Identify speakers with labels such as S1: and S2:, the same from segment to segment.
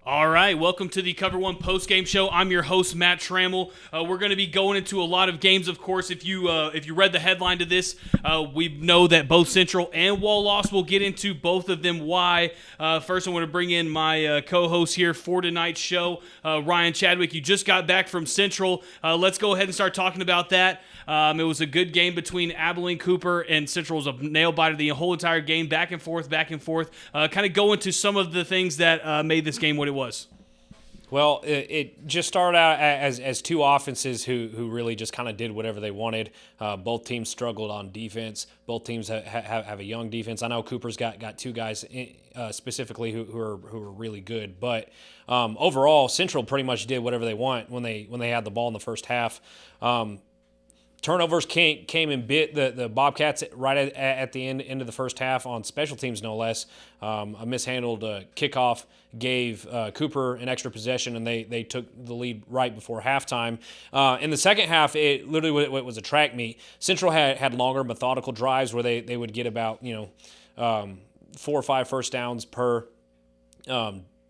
S1: All right, welcome to the Cover One post-game show. I'm your host, Matt Trammell. We're going to be going into a lot of games, of course. If you read the headline to this, we know that both Central and Wall lost. We'll get into both of them. Why? First, I want to bring in my co-host here for tonight's show, Ryan Chadwick. You just got back from Central. Let's go ahead and start talking about that. It was a good game between Abilene Cooper and Central. It was a nail-biter the whole entire game, back and forth. Kind of go into some of the things that made this game what it was.
S2: Well, it just started out as two offenses who really just kind of did whatever they wanted. Both teams struggled on defense. Both teams have a young defense. I know Cooper's got two guys specifically who are really good, but overall, Central pretty much did whatever they want when they had the ball in the first half. Turnovers came and bit the Bobcats right at the end of the first half on special teams, no less. A mishandled kickoff gave Cooper an extra possession, and they took the lead right before halftime. In the second half, it literally was a track meet. Central had longer, methodical drives where they would get about 4 or 5 first downs per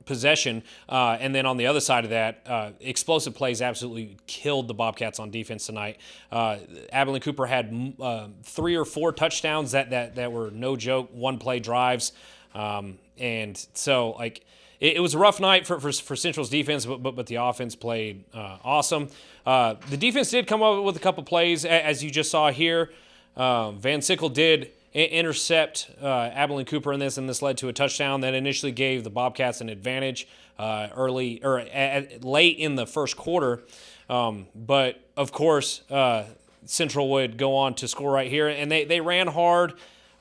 S2: possession, and then on the other side of that, explosive plays absolutely killed the Bobcats on defense tonight. Abilene Cooper had 3 or 4 touchdowns that were no joke, one-play drives, and so it was a rough night for Central's defense, but the offense played awesome. The defense did come up with a couple plays, as you just saw here. Van Sickle did intercept Abilene Cooper in this, and this led to a touchdown that initially gave the Bobcats an advantage late in the first quarter. But of course, Central would go on to score right here, and they ran hard.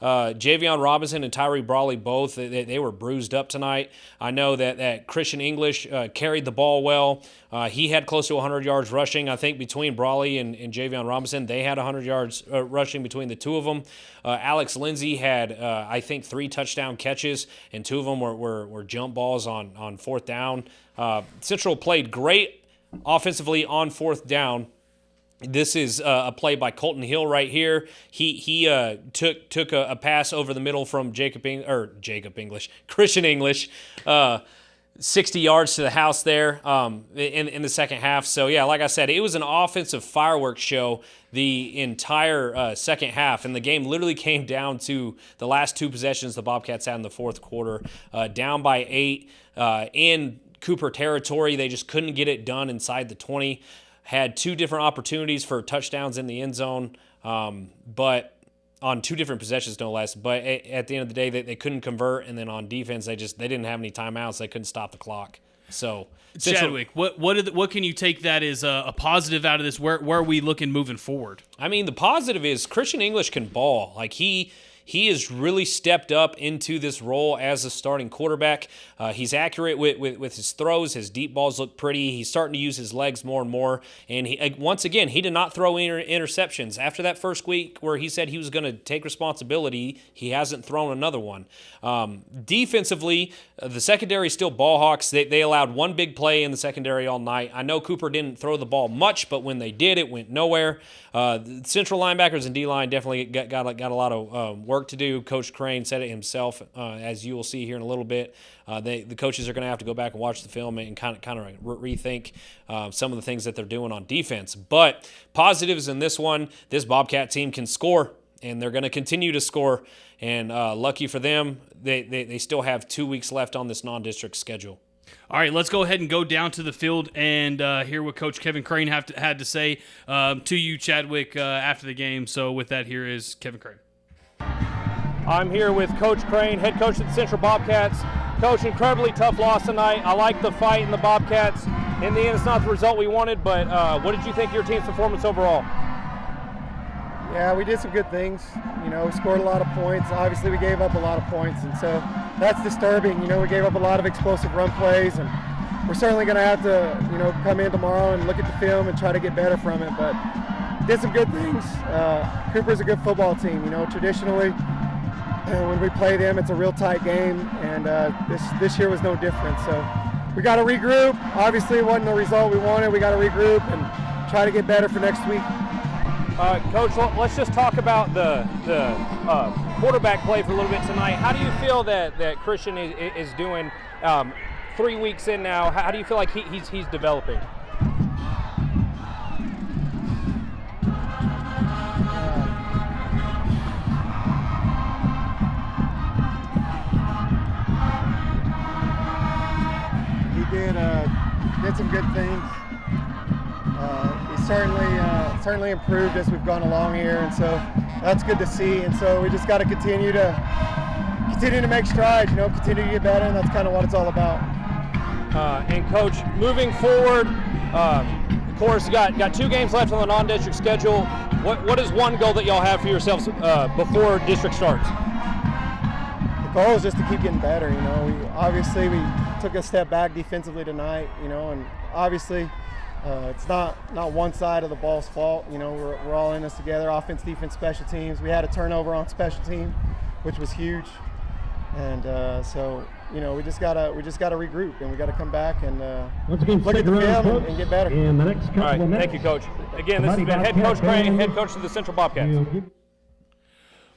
S2: Javion Robinson and Tyree Brawley both, they were bruised up tonight. I know that Christian English carried the ball well. He had close to 100 yards rushing. I think between Brawley and Javion Robinson, they had 100 yards rushing between the two of them. Alex Lindsey had, I think, 3 touchdown catches, and 2 of them were jump balls on fourth down. Central played great offensively on fourth down. This is a play by Colton Hill right here. He took a pass over the middle from Christian English, 60 yards to the house there in the second half. So, yeah, like I said, it was an offensive fireworks show the entire second half, and the game literally came down to the last 2 possessions the Bobcats had in the fourth quarter, down by 8 in Cooper territory. They just couldn't get it done inside the 20. Had 2 different opportunities for touchdowns in the end zone, but on 2 different possessions, no less. But at the end of the day, they couldn't convert, and then on defense, they didn't have any timeouts. They couldn't stop the clock. So,
S1: Chadwick, what can you take that as a positive out of this? Where are we looking moving forward?
S2: I mean, the positive is Christian English can ball. Like he has really stepped up into this role as a starting quarterback. He's accurate with his throws. His deep balls look pretty. He's starting to use his legs more and more. And once again, he did not throw interceptions. After that first week where he said he was going to take responsibility, he hasn't thrown another one. Defensively, the secondary is still ball hawks. They allowed 1 big play in the secondary all night. I know Cooper didn't throw the ball much, but when they did, it went nowhere. The Central linebackers and D-line definitely got a lot of work to do. Coach Crane said it himself, as you will see here in a little bit. The coaches are going to have to go back and watch the film and kind of rethink some of the things that they're doing on defense. But positives in this one, this Bobcat team can score, and they're going to continue to score. And lucky for them, they still have 2 weeks left on this non-district schedule.
S1: All right, let's go ahead and go down to the field and hear what Coach Kevin Crane had to say to you, Chadwick, after the game. So with that, here is Kevin Crane.
S3: I'm here with Coach Crane, head coach of the Central Bobcats. Coach, incredibly tough loss tonight. I like the fight in the Bobcats. In the end, it's not the result we wanted, but what did you think of your team's performance overall?
S4: Yeah, we did some good things. We scored a lot of points. Obviously, we gave up a lot of points, and so that's disturbing. We gave up a lot of explosive run plays, and we're certainly going to have to, come in tomorrow and look at the film and try to get better from it. But did some good things. Cooper's a good football team. Traditionally, when we play them, it's a real tight game, and this year was no different. So we got to regroup. Obviously, it wasn't the result we wanted. We got to regroup and try to get better for next week.
S3: Coach, let's just talk about the quarterback play for a little bit tonight. How do you feel that Christian is doing 3 weeks in now, how do you feel like he's developing?
S4: Did some good things. He's certainly improved as we've gone along here, and so that's good to see. And so we just got to continue to make strides, continue to get better, and that's kind of what it's all about.
S3: And Coach, moving forward, of course, you got 2 games left on the non-district schedule. What is one goal that y'all have for yourselves before district starts?
S4: The goal is just to keep getting better. We took a step back defensively tonight, and obviously it's not one side of the ball's fault. We're all in this together, offense, defense, special teams. We had a turnover on special team, which was huge, and so we just gotta regroup, and we gotta come back and look at the film and get better.
S3: All right, thank you, Coach. Again, this has been Head Coach Crane, Head Coach of the Central Bobcats.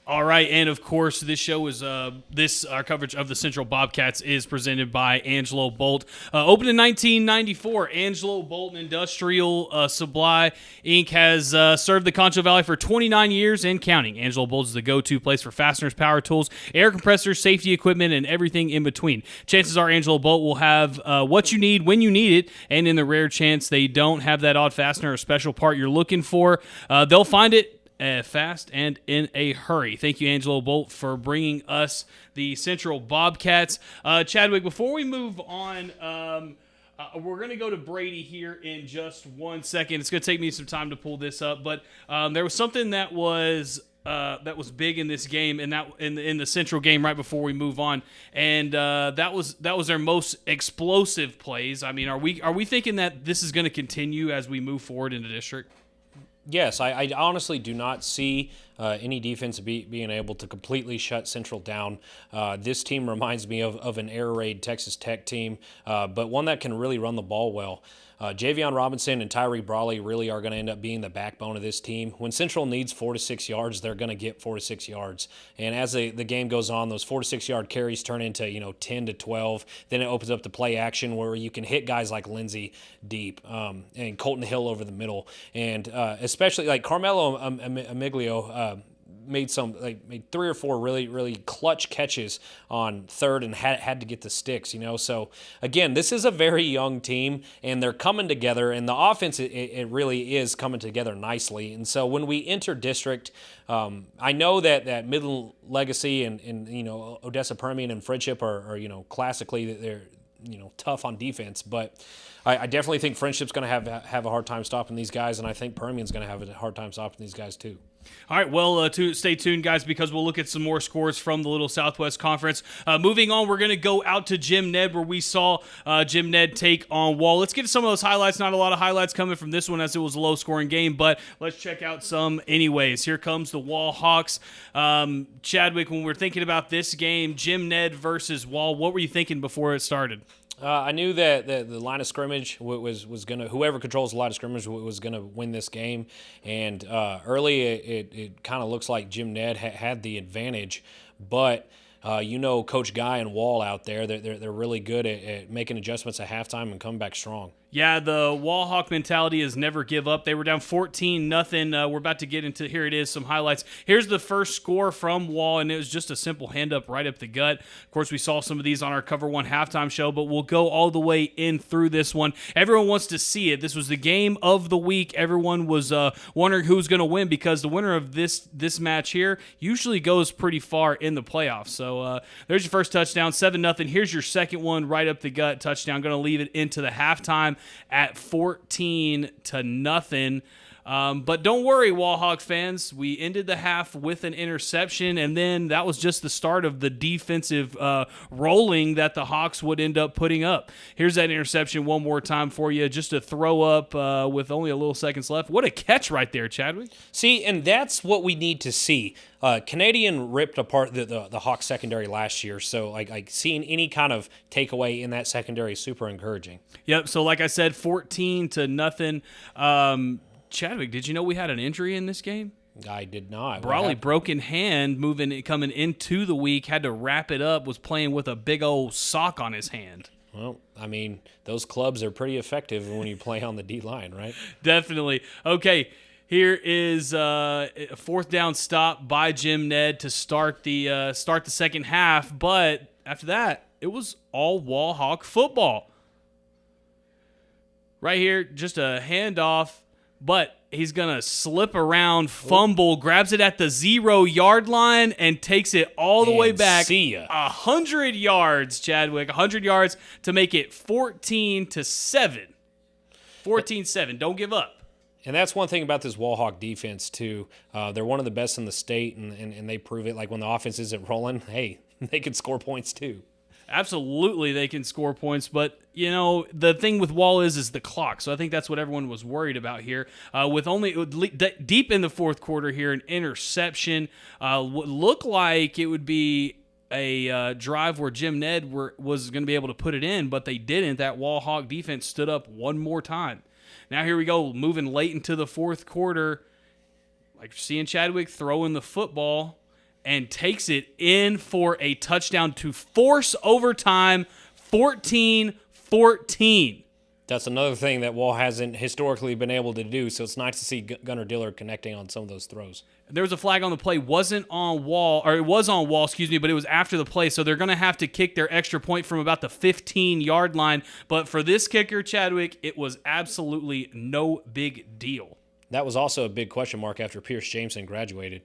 S1: All right, and of course, this show is our coverage of the Central Bobcats is presented by Angelo Bolt. Opened in 1994, Angelo Bolt Industrial Supply Inc. has served the Concho Valley for 29 years and counting. Angelo Bolt is the go-to place for fasteners, power tools, air compressors, safety equipment, and everything in between. Chances are Angelo Bolt will have what you need when you need it, and in the rare chance they don't have that odd fastener or special part you're looking for, they'll find it fast and in a hurry. Thank you, Angelo Bolt, for bringing us the Central Bobcats. Chadwick, before we move on, we're going to go to Brady here in just 1 second. It's going to take me some time to pull this up, but there was something that was big in this game, and that in the Central game right before we move on, and that was their most explosive plays. I mean, are we thinking that this is going to continue as we move forward in the district?
S2: Yes, I honestly do not see any defense being able to completely shut Central down. This team reminds me of an air raid Texas Tech team, but one that can really run the ball well. Javion Robinson and Tyree Brawley really are going to end up being the backbone of this team. When Central needs 4 to 6 yards, they're going to get 4 to 6 yards. And as the game goes on, those 4 to 6 yard carries turn into 10 to 12. Then it opens up the play action where you can hit guys like Lindsey deep and Colton Hill over the middle. And especially like Carmelo Amiglio made 3 or 4 really clutch catches on third and had to get the sticks, So again, this is a very young team, and they're coming together, and the offense it really is coming together nicely. And so when we enter district, I know that Midland Legacy and Odessa Permian and Friendship are classically they're tough on defense, but I definitely think Friendship's going to have a hard time stopping these guys, and I think Permian's going to have a hard time stopping these guys too.
S1: All right, well, stay tuned, guys, because we'll look at some more scores from the Little Southwest Conference. Moving on, we're going to go out to Jim Ned, where we saw Jim Ned take on Wall. Let's get to some of those highlights. Not a lot of highlights coming from this one, as it was a low-scoring game, but let's check out some anyways. Here comes the Wall Hawks. Chadwick, when we're thinking about this game, Jim Ned versus Wall, what were you thinking before it started?
S2: I knew that the line of scrimmage was going to, whoever controls the line of scrimmage was going to win this game. And early, it kind of looks like Jim Ned had the advantage. But Coach Guy and Wall out there, they're really good at making adjustments at halftime and coming back strong.
S1: Yeah, the Wall Hawk mentality is never give up. They were down 14-0. We're about to get into, here it is, some highlights. Here's the first score from Wall, and it was just a simple hand up right up the gut. Of course, we saw some of these on our Cover 1 halftime show, but we'll go all the way in through this one. Everyone wants to see it. This was the game of the week. Everyone was wondering who's going to win, because the winner of this match here usually goes pretty far in the playoffs. So there's your first touchdown, 7-0. Here's your second one, right up the gut touchdown. Going to leave it into the halftime at 14-0. But don't worry, Wallhawk fans. We ended the half with an interception, and then that was just the start of the defensive rolling that the Hawks would end up putting up. Here's that interception one more time for you, just to throw up with only a little seconds left. What a catch right there, Chadwick.
S2: See, and that's what we need to see. Canadian ripped apart the Hawks secondary last year, so like seeing any kind of takeaway in that secondary is super encouraging.
S1: Yep, so like I said, 14-0. Chadwick, did you know we had an injury in this game?
S2: I did not.
S1: Brawley, broken hand, coming into the week, had to wrap it up, was playing with a big old sock on his hand.
S2: Well, I mean, those clubs are pretty effective when you play on the D-line, right?
S1: Definitely. Okay, here is a fourth down stop by Jim Ned to start the second half, but after that, it was all Wall Hawk football. Right here, just a handoff, but he's going to slip around, fumble, grabs it at the 0-yard line, and takes it all the way back.
S2: See ya.
S1: 100 yards, Chadwick. 100 yards to make it 14-7. 14-7. Don't give up.
S2: And that's one thing about this Wall Hawk defense, too. They're one of the best in the state, and they prove it. Like when the offense isn't rolling, hey, they can score points, too.
S1: Absolutely, they can score points, but the thing with Wall is the clock. So I think that's what everyone was worried about here. With only deep in the fourth quarter here, an interception. What looked like it would be a drive where Jim Ned was going to be able to put it in, but they didn't. That Wall Hawk defense stood up one more time. Now here we go, moving late into the fourth quarter. Like seeing Chadwick throwing the football, and takes it in for a touchdown to force overtime, 14-14.
S2: That's another thing that Wall hasn't historically been able to do, so it's nice to see Gunnar Dillard connecting on some of those throws.
S1: There was a flag on the play, it was on Wall, but it was after the play, so they're going to have to kick their extra point from about the 15-yard line. But for this kicker, Chadwick, it was absolutely no big deal.
S2: That was also a big question mark after Pierce Jameson graduated.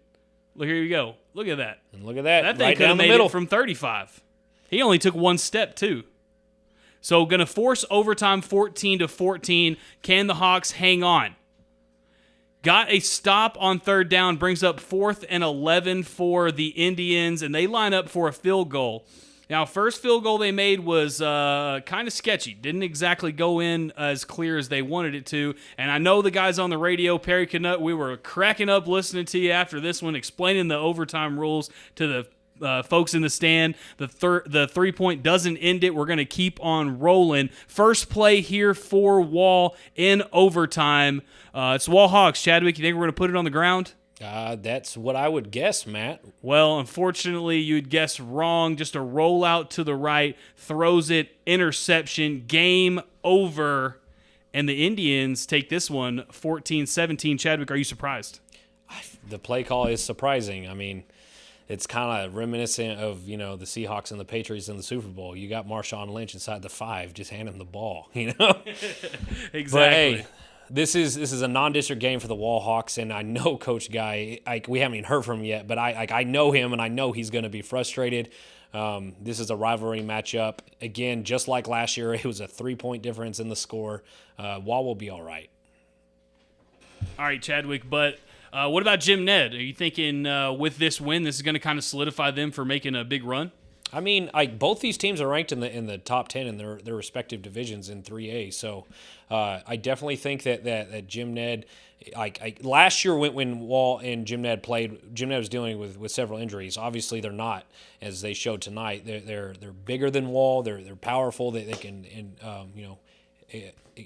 S1: Look, here you go. Look at that.
S2: And look at that.
S1: That thing
S2: right
S1: could have
S2: down the
S1: made
S2: middle.
S1: it from 35. He only took one step, too. So going to force overtime 14-14. Can the Hawks hang on? Got a stop on third down, brings up 4th and 11 for the Indians, and they line up for a field goal. Now, first field goal they made was kind of sketchy. Didn't exactly go in as clear as they wanted it to. And I know the guys on the radio, Perry Canutt, we were cracking up listening to you after this one, explaining the overtime rules to the folks in the stand. The 3-point doesn't end it. We're going to keep on rolling. First play here for Wall in overtime. It's Wall Hawks. Chadwick, you think we're going to put it on the ground?
S2: That's what I would guess, Matt.
S1: Well, unfortunately, you'd guess wrong. Just a rollout to the right, throws it, interception, game over. And the Indians take this one 14-17. Chadwick, are you surprised?
S2: The play call is surprising. I mean, it's kind of reminiscent of, the Seahawks and the Patriots in the Super Bowl. You got Marshawn Lynch inside the 5, just hand him the ball,
S1: Exactly.
S2: But, hey, this is a non-district game for the Wall Hawks, and I know Coach Guy. We haven't even heard from him yet, but I know him, and I know he's going to be frustrated. This is a rivalry matchup. Again, just like last year, it was a 3-point difference in the score. Wall will be all right.
S1: All right, Chadwick, but what about Jim Ned? Are you thinking with this win, this is going to kind of solidify them for making a big run?
S2: I mean, both these teams are ranked in the top 10 in their respective divisions in 3A. So I definitely think that Jim Ned, last year when Wall and Jim Ned played, Jim Ned was dealing with several injuries. Obviously, they're not, as they showed tonight. They're bigger than Wall. They're powerful. They can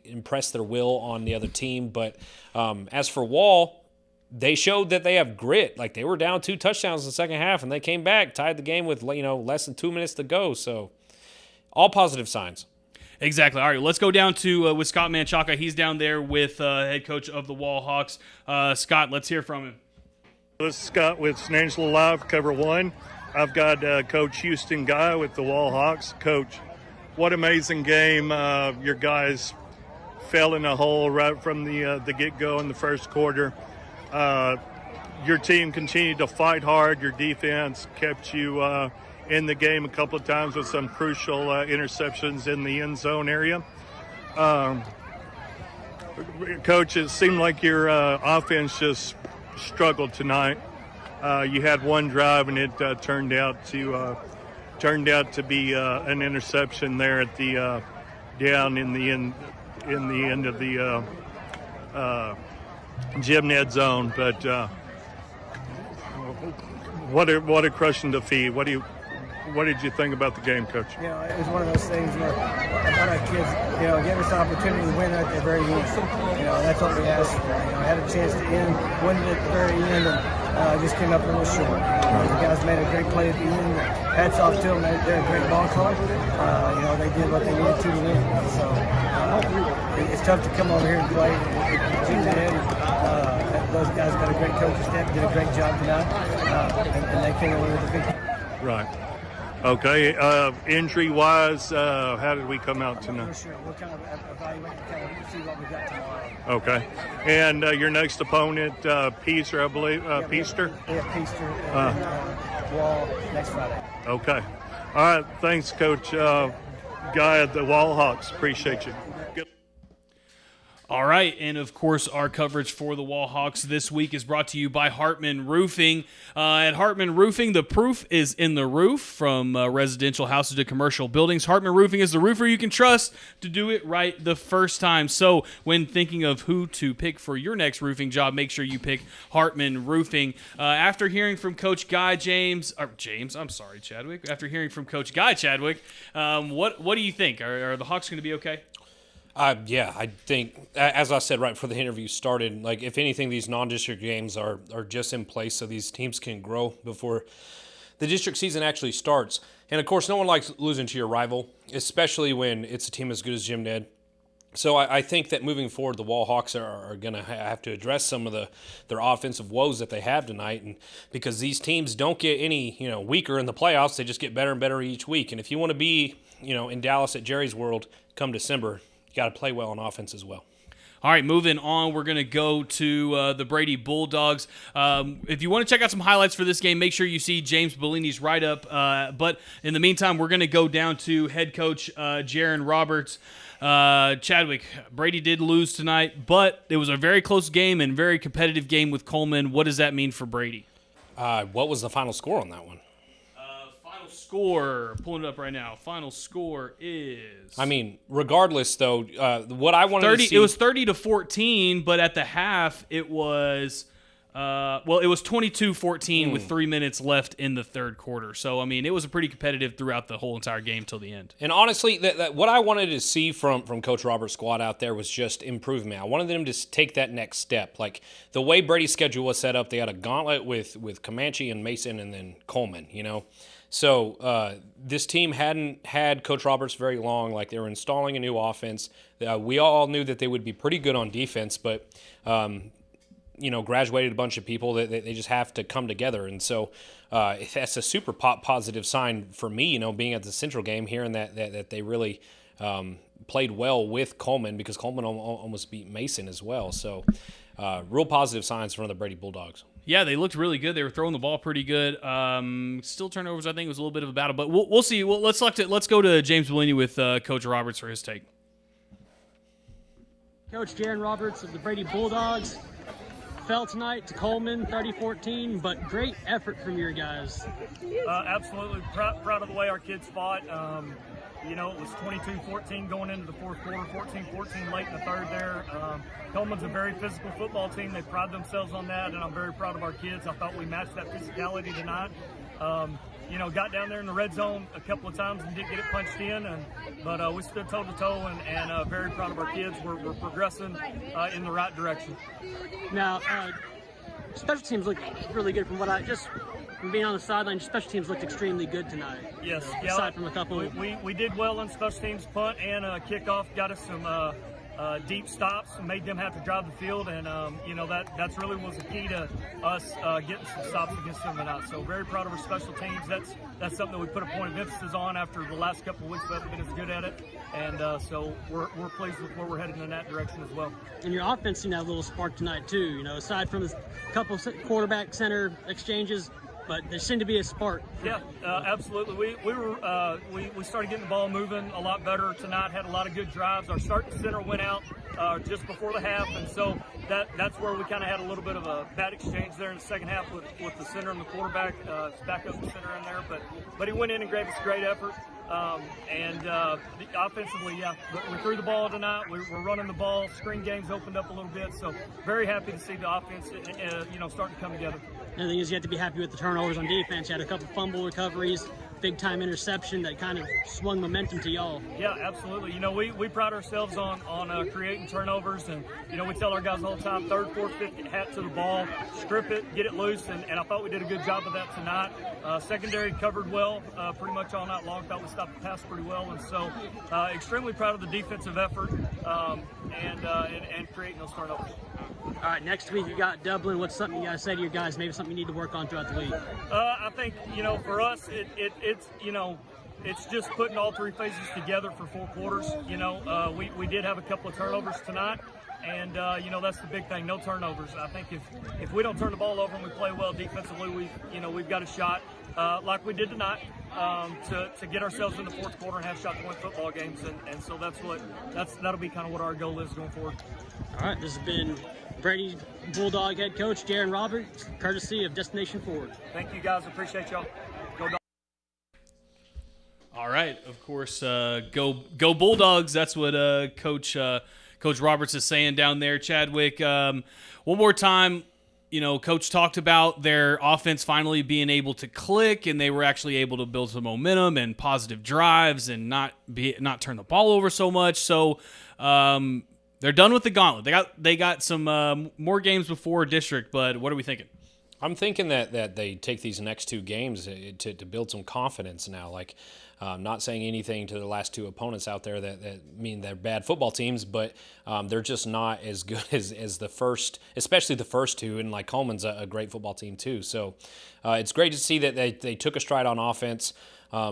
S2: impress their will on the other team. But as for Wall, they showed that they have grit. Like, they were down 2 touchdowns in the second half, and they came back, tied the game with less than 2 minutes to go. So, all positive signs.
S1: Exactly. All right, let's go down to with Scott Manchaka. He's down there with head coach of the Wall Hawks. Scott, let's hear from him.
S5: This is Scott with Snangsville Live, COVER1. I've got Coach Houston Guy with the Wall Hawks. Coach, what amazing game. Your guys fell in a hole right from the get-go in the first quarter. Your team continued to fight hard. Your defense kept you in the game a couple of times with some crucial interceptions in the end zone area. Coach, it seemed like your offense just struggled tonight. You had one drive, and it turned out to be an interception there at the down in the end of the Jim Ned zone. But what a crushing defeat. What did you think about the game, Coach?
S6: It was one of those things where I thought our kids, gave us the opportunity to win at the very end. That's what we asked for. I had a chance to win it at the very end, and just came up a little short. The guys made a great play at the end. Hats off to them. They're a great ball club. They did what they needed to win. So it's tough to come over here and play. Those guys got a great coaching staff, did a great job tonight, and they came away with the victory.
S5: Right. Okay. Injury-wise, how did we come out tonight?
S6: Sure. We'll kind of evaluate and kind of see what we got tomorrow.
S5: Okay. And your next opponent, Peaster, I believe. Peaster?
S6: Yeah, Peaster and Wall next Friday.
S5: Okay. All right. Thanks, Coach Guy at the Wall Hawks. Appreciate you. Good.
S1: All right, and of course, our coverage for the Wall Hawks this week is brought to you by Hartman Roofing. At Hartman Roofing, the proof is in the roof. From residential houses to commercial buildings, Hartman Roofing is the roofer you can trust to do it right the first time. So when thinking of who to pick for your next roofing job, make sure you pick Hartman Roofing. After hearing from Coach Chadwick, after hearing from Coach Guy Chadwick, what do you think? Are the Hawks going to be okay?
S2: Yeah, I think, as I said right before the interview started, like if anything, these non-district games are just in place so these teams can grow before the district season actually starts. And, of course, no one likes losing to your rival, especially when it's a team as good as Jim Ned. So I think that moving forward, the Wall Hawks are going to have to address some of their offensive woes that they have tonight, and because these teams don't get any weaker in the playoffs, they just get better and better each week. And if you want to be in Dallas at Jerry's World come December, you got to play well on offense as well.
S1: All right, moving on, we're going to go to the Brady Bulldogs. If you want to check out some highlights for this game, make sure you see James Bellini's write-up. But in the meantime, we're going to go down to head coach Jaron Roberts. Chadwick, Brady did lose tonight, but it was a very close game and very competitive game with Coleman. What does that mean for Brady?
S2: What was the final score on that one?
S1: Score, pulling it up right now. Final score is.
S2: I mean, regardless, though, what I wanted to see.
S1: It was 30-14, but at the half, it was. It was 22-14 with 3 minutes left in the third quarter. So, I mean, it was a pretty competitive throughout the whole entire game till the end.
S2: And honestly, that what I wanted to see from Coach Roberts' squad out there was just improvement. I wanted them to take that next step. Like, the way Brady's schedule was set up, they had a gauntlet with Comanche and Mason and then Coleman, So this team hadn't had Coach Roberts very long. Like, they were installing a new offense. We all knew that they would be pretty good on defense, but graduated a bunch of people that they just have to come together. And so that's a super positive sign for me, being at the Central game, hearing that they really played well with Coleman, because Coleman almost beat Mason as well. So real positive signs from the Brady Bulldogs.
S1: Yeah, they looked really good. They were throwing the ball pretty good. Still turnovers, I think, it was a little bit of a battle. But we'll see. Well, let's go to James Bellini with Coach Roberts for his take.
S7: Coach Jaron Roberts of the Brady Bulldogs fell tonight to Coleman, 30-14, but great effort from your guys.
S8: Absolutely proud of the way our kids fought. It was 22-14 going into the fourth quarter, 14-14 late in the third there. Coleman's a very physical football team. They pride themselves on that, and I'm very proud of our kids. I thought we matched that physicality tonight. Got down there in the red zone a couple of times and did get it punched in, but we stood toe-to-toe and very proud of our kids. We're progressing in the right direction.
S7: Now, special teams look really good from being on the sideline. Special teams looked extremely good tonight.
S8: Yes.
S7: Aside from a couple.
S8: We did well on special teams. Punt and kickoff got us some deep stops and made them have to drive the field, and that's really was the key to us getting some stops against them tonight. So very proud of our special teams. That's something that we put a point of emphasis on after the last couple of weeks. We haven't been as good at it, and so we're pleased with where we're headed in that direction as well.
S7: And your offense seemed to have a little spark tonight too. Aside from a couple quarterback center exchanges, but there seemed to be a spark.
S8: Yeah, absolutely. We started getting the ball moving a lot better tonight. Had a lot of good drives. Our starting center went out just before the half, and so that's where we kind of had a little bit of a bad exchange there in the second half with the center and the quarterback. Backup center in there, but he went in and gave us a great effort. Offensively, yeah, we threw the ball tonight. We're running the ball. Screen games opened up a little bit, so very happy to see the offense, starting to come together.
S7: And the thing is, you have to be happy with the turnovers on defense. You had a couple fumble recoveries, big-time interception that kind of swung momentum to y'all.
S8: Yeah, absolutely. You know, we pride ourselves on creating turnovers, and, you know, we tell our guys all the time, third, fourth, fifth, get hat to the ball, strip it, get it loose, and I thought we did a good job of that tonight. Secondary covered well pretty much all night long. Thought we stopped the pass pretty well, and so extremely proud of the defensive effort and creating those turnovers.
S7: All right, next week you got Dublin. What's something you guys say to your guys, maybe something you need to work on throughout the week?
S8: I think, you know, for us, it's you know, it's just putting all three phases together for 4 quarters. You know, we did have a couple of turnovers tonight, and you know, that's the big thing, no turnovers. I think if we don't turn the ball over and we play well defensively, we've got a shot like we did tonight to get ourselves in the 4th quarter and have shot to win football games, and so that'll be kind of what our goal is going forward.
S7: All right, this has been Brady Bulldog head coach Darren Roberts, courtesy of Destination Forward.
S8: Thank you, guys. Appreciate y'all. Go Dogs.
S1: All right, of course, go Bulldogs. That's what Coach Roberts is saying down there, Chadwick. One more time, you know, Coach talked about their offense finally being able to click, and they were actually able to build some momentum and positive drives and not turn the ball over so much. So they're done with the gauntlet. They got some more games before district, but what are we thinking?
S2: I'm thinking that they take these next 2 games to build some confidence now. Like, not saying anything to the last 2 opponents out there that mean they're bad football teams, but they're just not as good as the first, especially the first 2. And like Coleman's a great football team too. So it's great to see that they took a stride on offense.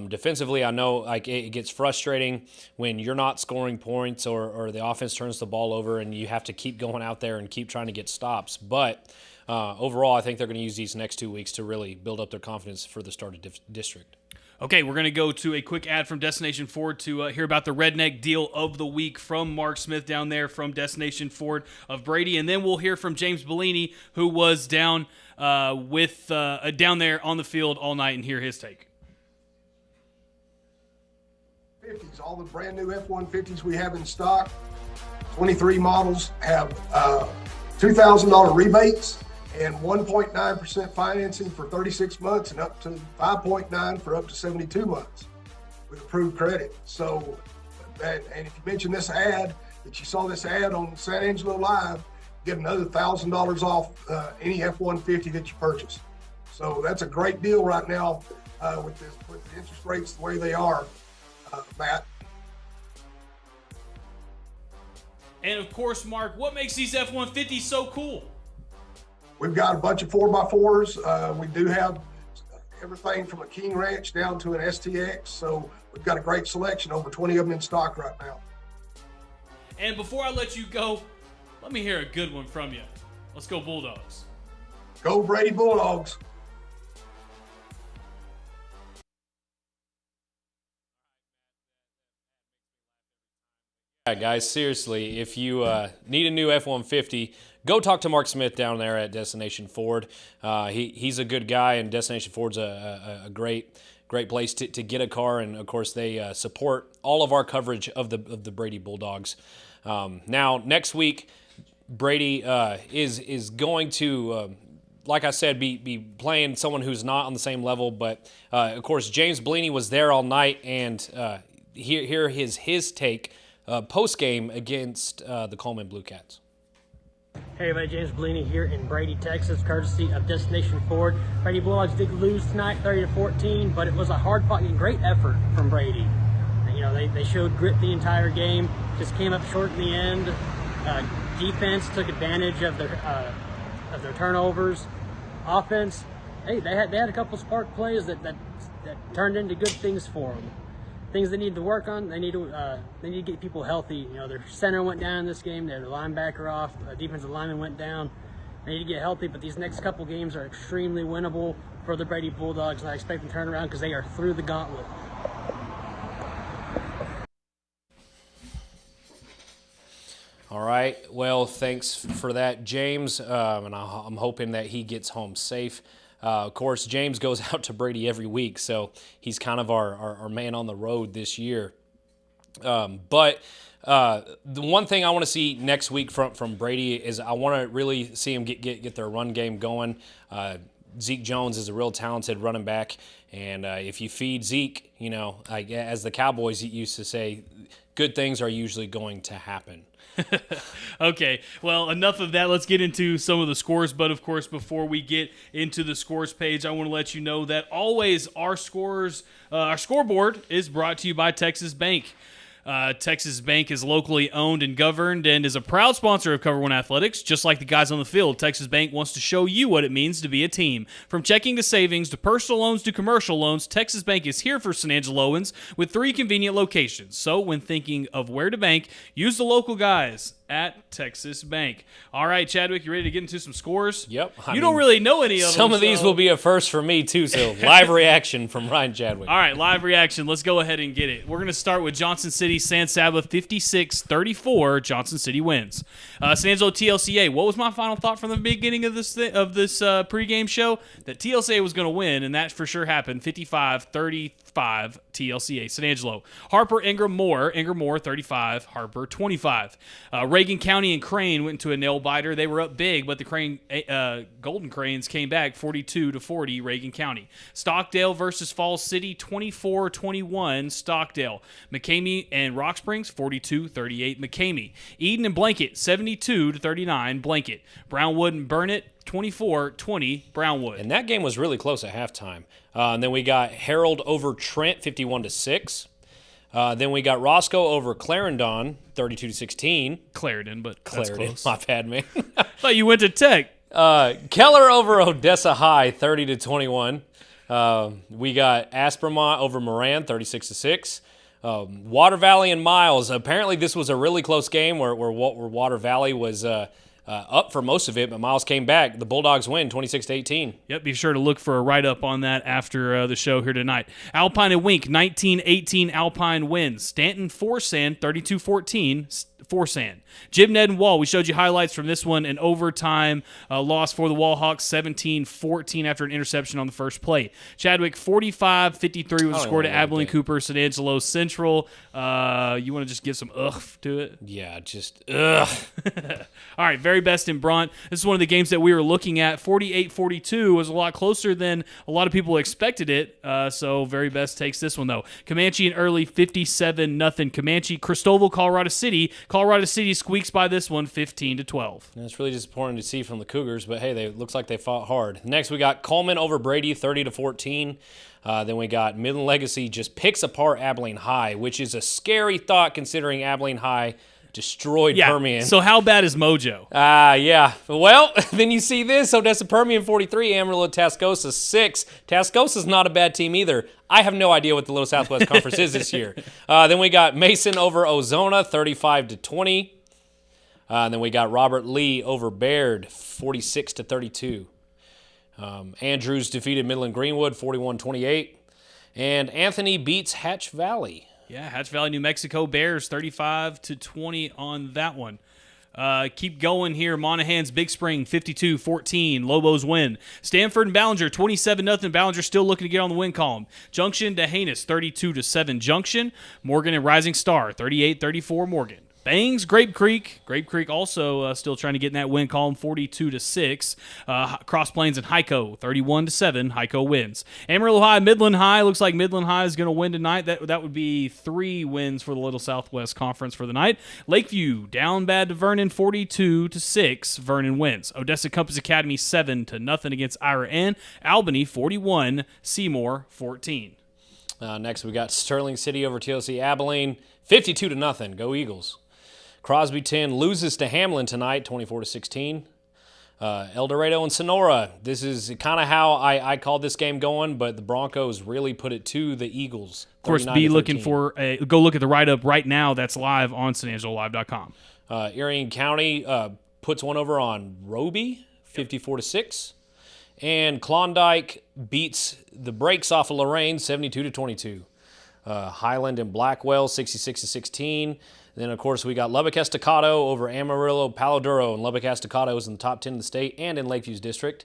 S2: Defensively, I know like it gets frustrating when you're not scoring points or the offense turns the ball over and you have to keep going out there and keep trying to get stops. But overall, I think they're going to use these next 2 weeks to really build up their confidence for the start of district.
S1: Okay, we're going to go to a quick ad from Destination Ford to hear about the Redneck Deal of the Week from Mark Smith down there from Destination Ford of Brady, and then we'll hear from James Bellini, who was down down there on the field all night, and hear his take.
S9: All the brand new F-150s we have in stock, 23 models, have $2,000 rebates and 1.9% financing for 36 months and up to 5.9% for up to 72 months with approved credit. So, and if you mention this ad, that you saw this ad on San Angelo Live, get another $1,000 off any F-150 that you purchase. So that's a great deal right now with the interest rates the way they are, Matt.
S1: And of course, Mark, what makes these F-150s so cool?
S9: We've got a bunch of 4x4s. We do have everything from a King Ranch down to an STX. So we've got a great selection, over 20 of them in stock right now.
S1: And before I let you go, let me hear a good one from you. Let's go Bulldogs.
S9: Go Brady Bulldogs.
S2: Yeah, guys, seriously, if you need a new F-150, go talk to Mark Smith down there at Destination Ford. He's a good guy, and Destination Ford's a great place to get a car, and of course they support all of our coverage of the Brady Bulldogs. Now, next week, Brady is going to, like I said, be playing someone who's not on the same level, but of course James Bellini was there all night, and hear his take post-game against the Coleman Blue Cats.
S7: Hey everybody, James Bellini here in Brady, Texas, courtesy of Destination Ford. Brady Bulldogs did lose tonight, 30-14, but it was a hard-fought and great effort from Brady. And, you know, they showed grit the entire game, just came up short in the end. Defense took advantage of their turnovers. Offense, hey, they had a couple spark plays that turned into good things for them. Things they need to work on. They need to get people healthy. You know, their center went down in this game. Their linebacker off. Defensive lineman went down. They need to get healthy. But these next couple games are extremely winnable for the Brady Bulldogs, and I expect them to turn around because they are through the gauntlet.
S2: All right. Well, thanks for that, James. And I'm hoping that he gets home safe. Of course, James goes out to Brady every week, so he's kind of our man on the road this year. But the one thing I want to see next week from Brady is I want to really see him get their run game going. Zeke Jones is a real talented running back, and if you feed Zeke, as the Cowboys used to say, good things are usually going to happen.
S1: Okay, well, enough of that. Let's get into some of the scores. But, of course, before we get into the scores page, I want to let you know that always our scoreboard is brought to you by Texas Bank. Texas Bank is locally owned and governed and is a proud sponsor of Cover 1 Athletics. Just like the guys on the field, Texas Bank wants to show you what it means to be a team. From checking to savings to personal loans to commercial loans, Texas Bank is here for San Angeloans with 3 convenient locations. So when thinking of where to bank, use the local guys at Texas Bank. All right, Chadwick, you ready to get into some scores?
S2: Yep.
S1: You don't really know any of them.
S2: Some of these will be a first for me, too, so live reaction from Ryan Chadwick.
S1: All right, live reaction. Let's go ahead and get it. We're going to start with Johnson City, San Saba, 56-34. Johnson City wins. San Angelo TLCA. What was my final thought from the beginning of this pregame show? That TLCA was going to win, and that for sure happened. 55-35 TLCA. San Angelo. Harper, Ingram Moore. 35. Harper 25. Reagan County and Crane went into a nail biter. They were up big, but the Golden Cranes came back 42-40. Reagan County. Stockdale versus Falls City 24-21. Stockdale. McCamey and Rock Springs 42-38. McCamey. Eden and Blanket 72-39. Blanket. Brownwood and Burnett 24-20. Brownwood.
S2: And that game was really close at halftime. And then we got Harold over Trent 51-6. Then we got Roscoe over Clarendon, 32-16.
S1: Clarendon, but
S2: Clarendon,
S1: that's close.
S2: my bad, man.
S1: I thought you went to Tech.
S2: Keller over Odessa High, 30-21. We got Aspermont over Moran, 36-6. Water Valley and Miles. Apparently, this was a really close game where Water Valley was up for most of it, but Miles came back. The Bulldogs win 26-18.
S1: Yep, be sure to look for a write-up on that after the show here tonight. Alpine and Wink, 19-18, Alpine wins. Stanton, Forsan, 32-14, Forsan. Jim, Ned, and Wall, we showed you highlights from this one. An overtime loss for the Wallhawks, 17-14 after an interception on the first play. Chadwick, 45-53 was the score to Abilene Cooper, San Angelo Central. You want to just give some ugh to it?
S2: Yeah, just ugh.
S1: All right, very best in Bront. This is one of the games that we were looking at. 48-42 was a lot closer than a lot of people expected it. So very best takes this one, though. Comanche and Early, 57-0. Comanche. Cristobal, Colorado City. Colorado City squeaks by this one, 15-12.
S2: It's really disappointing to see from the Cougars, but hey, looks like they fought hard. Next, we got Coleman over Brady, 30-14. Then we got Midland Legacy just picks apart Abilene High, which is a scary thought considering Abilene High destroyed Permian.
S1: So how bad is Mojo?
S2: Yeah. Well, then you see this. Odessa Permian 43, Amarillo Tascosa 6. Tascosa's not a bad team either. I have no idea what the Little Southwest Conference is this year. Then we got Mason over Ozona 35-20. Then we got Robert Lee over Baird 46-32. Andrews defeated Midland Greenwood 41-28. And Anthony beats Hatch Valley.
S1: Yeah, Hatch Valley, New Mexico Bears 35-20 on that one. Keep going here. Monahans Big Spring 52-14. Lobos win. Stanford and Ballinger 27-0. Ballinger still looking to get on the win column. Junction to Heinous 32-7. Junction. Morgan and Rising Star 38-34. Morgan. Bangs, Grape Creek. Grape Creek also still trying to get in that win column, 42-6. Cross Plains and Hyco, 31-7. Hyco wins. Amarillo High, Midland High. Looks like Midland High is going to win tonight. That would be 3 wins for the Little Southwest Conference for the night. Lakeview down bad to Vernon, 42-6. Vernon wins. Odessa Compass Academy 7-0 against Ira N. Albany 41. Seymour 14.
S2: Next we got Sterling City over TLC Abilene, 52-0. Go Eagles. Crosby 10 loses to Hamlin tonight, 24-16. El Dorado and Sonora. This is kind of how I called this game going, but the Broncos really put it to the Eagles.
S1: Of course, be looking for go look at the write-up right now. That's live on SanAngeloLive.com.
S2: Erie County puts one over on Roby, 54-6. And Klondike beats the brakes off of Lorraine, 72-22. Highland and Blackwell, 66-16. Then, of course, we got Lubbock Estacado over Amarillo Palo Duro, and Lubbock Estacado is in the top 10 of the state and in Lakeview's district.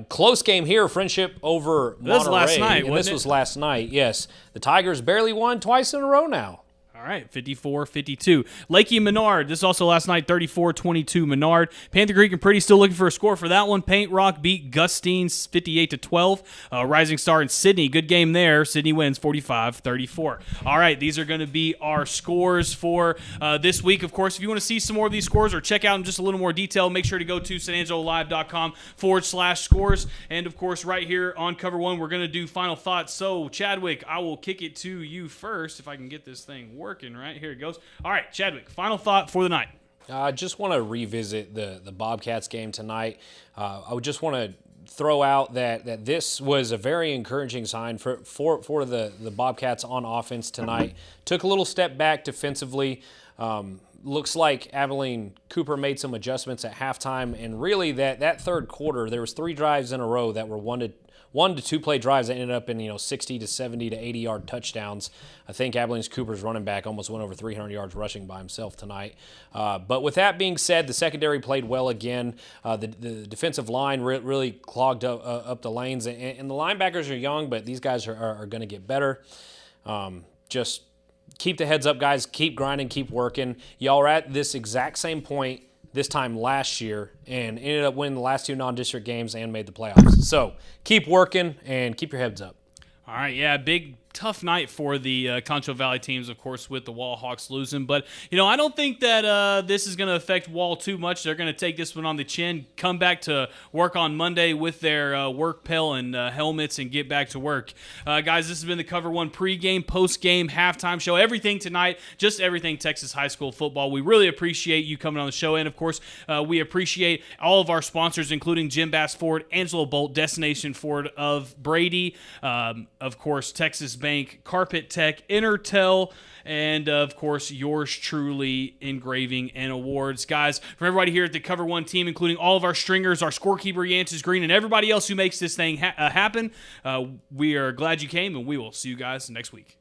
S2: Close game here, Friendship over Monterey.
S1: This was last night,
S2: and this was last night, yes. The Tigers barely won twice in a row now.
S1: All All right, 54-52. Lakey and Menard, this also last night, 34-22 Menard. Panther Creek and Pretty still looking for a score for that one. Paint Rock beat Gustine 58-12. Rising Star and Sydney, good game there. Sydney wins 45-34. All right, these are going to be our scores for this week. Of course, if you want to see some more of these scores or check out in just a little more detail, make sure to go to sanangelolive.com/scores. And, of course, right here on Cover 1, we're going to do final thoughts. So, Chadwick, I will kick it to you first if I can get this thing working right. Here it goes. All right, Chadwick, final thought for the night.
S2: I just want to revisit the Bobcats game tonight. I would just want to throw out that this was a very encouraging sign for the Bobcats on offense tonight. Took a little step back defensively. Looks like Abilene Cooper made some adjustments at halftime, and really that third quarter, there was 3 drives in a row that were one to 2 play drives that ended up in 60 to 70 to 80 yard touchdowns. I think Abilene Cooper's running back almost went over 300 yards rushing by himself tonight. But with that being said, the secondary played well again. The defensive line really clogged up the lanes, and the linebackers are young, but these guys are going to get better. Just keep the heads up, guys. Keep grinding, keep working. Y'all are at this exact same point this time last year and ended up winning the last 2 non-district games and made the playoffs. So keep working and keep your heads up.
S1: All right, yeah, big tough night for the Concho Valley teams, of course, with the Wall Hawks losing. But, I don't think that this is going to affect Wall too much. They're going to take this one on the chin, come back to work on Monday with their work pail and helmets and get back to work. Guys, this has been the Cover 1 pregame, postgame, halftime show. Everything tonight, just everything Texas high school football. We really appreciate you coming on the show. And, of course, we appreciate all of our sponsors, including Jim Bass Ford, Angelo Bolt, Destination Ford of Brady, of course, Texas Bank, Carpet Tech, Intertel, and, of course, yours truly, Engraving and Awards. Guys, from everybody here at the Cover 1 team, including all of our stringers, our scorekeeper, Yantis Green, and everybody else who makes this thing happen, we are glad you came, and we will see you guys next week.